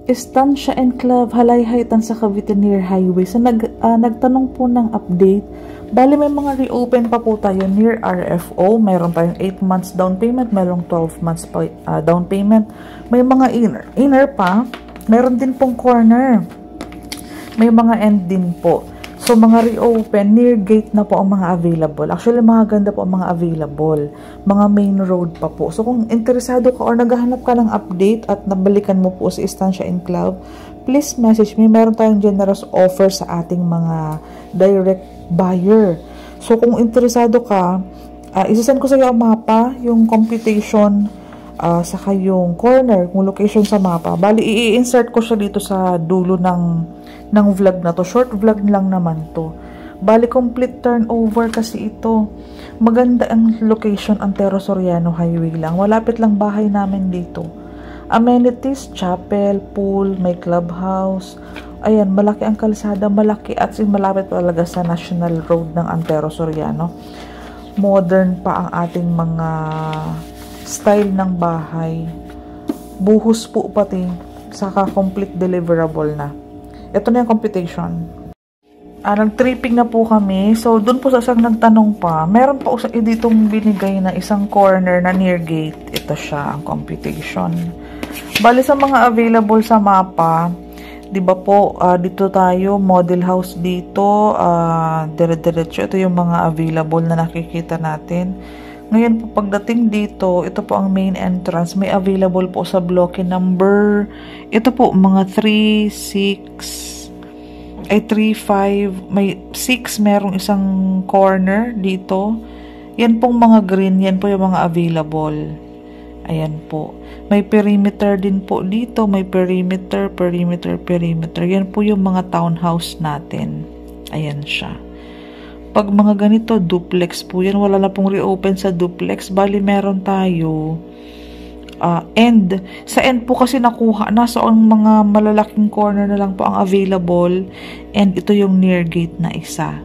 Estancia Enclave, Halayhaytan sa Cavite near highway. So nagtanong po ng update. Bali may mga reopen pa po tayo near RFO. Mayroon tayong 8 months down payment, mayroong 12 months pa, down payment. May mga inner pa. Mayroon din pong corner. May mga end din po. So, mga reopen, near gate na po ang mga available. Actually, mga ganda po ang mga available. Mga main road pa po. So, kung interesado ka or naghahanap ka ng update at nabalikan mo po si Estancia Enclave, please message me. Meron tayong generous offer sa ating mga direct buyer. So, kung interesado ka, isasend ko sa iyo ang mapa, yung computation, saka yung corner, yung location sa mapa. Bali, i-insert ko siya dito sa dulo ng vlog na to. Short vlog lang naman to. Bali, complete turnover kasi ito. Maganda ang location, Antero Soriano Highway lang. Malapit lang bahay namin dito. Amenities, chapel, pool, may clubhouse. Ayan, malaki ang kalsada, malaki at malapit talaga sa National Road ng Antero Soriano. Modern pa ang ating mga style ng bahay. Buhos po pati. Saka complete deliverable na. Ito na yung computation. Nag-tripping na po kami. So, dun po sa isang nagtanong pa, meron pa ditong binigay na isang corner na near gate. Ito siya, ang computation. Bali sa mga available sa mapa, di ba po, dito tayo, model house dito, dire-diretso. Ito yung mga available na nakikita natin. Ngayon po, pagdating dito, ito po ang main entrance. May available po sa block number. Ito po, mga 3, 6, 5. May 6, merong isang corner dito. Yan pong mga green, yan po yung mga available. Ayan po. May perimeter din po dito. May perimeter. Yan po yung mga townhouse natin. Ayan siya. Pag mga ganito, duplex po yan. Wala na pong reopen sa duplex. Bali, meron tayo end. Sa end po kasi nakuha na. So, ang mga malalaking corner na lang po ang available. And ito yung near gate na isa.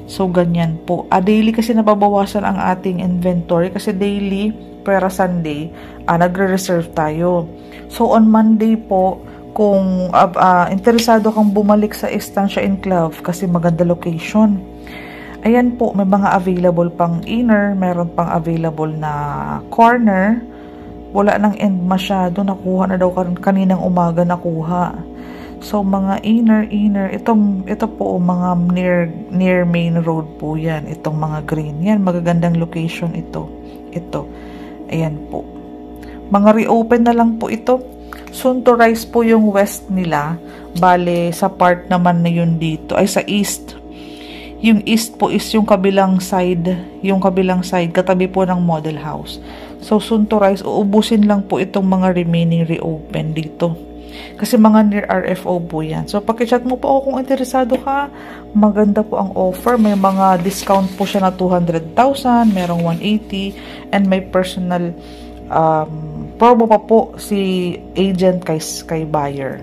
So, ganyan po. Daily kasi nababawasan ang ating inventory. Kasi daily, pera Sunday, nagre-reserve tayo. So, on Monday po, kung interesado kang bumalik sa Estancia Enclave kasi maganda location, ayan po, may mga available pang inner, meron pang available na corner. Wala nang end masyado, nakuha na daw kaninang umaga nakuha. So, mga inner, ito po, mga near main road po yan. Itong mga green. Yan, magagandang location ito. Ito. Ayan po. Mga reopen na lang po ito. Soon to rise po yung west nila. Bale, sa part naman na yun dito, ay sa east. Yung east po is yung kabilang side, katabi po ng model house. So, soon to rise, uubusin lang po itong mga remaining reopen dito. Kasi mga near RFO po yan. So, pakichat mo po ako kung interesado ka. Maganda po ang offer. May mga discount po siya na 200,000, merong 180, and may personal promo pa po si agent kay buyer.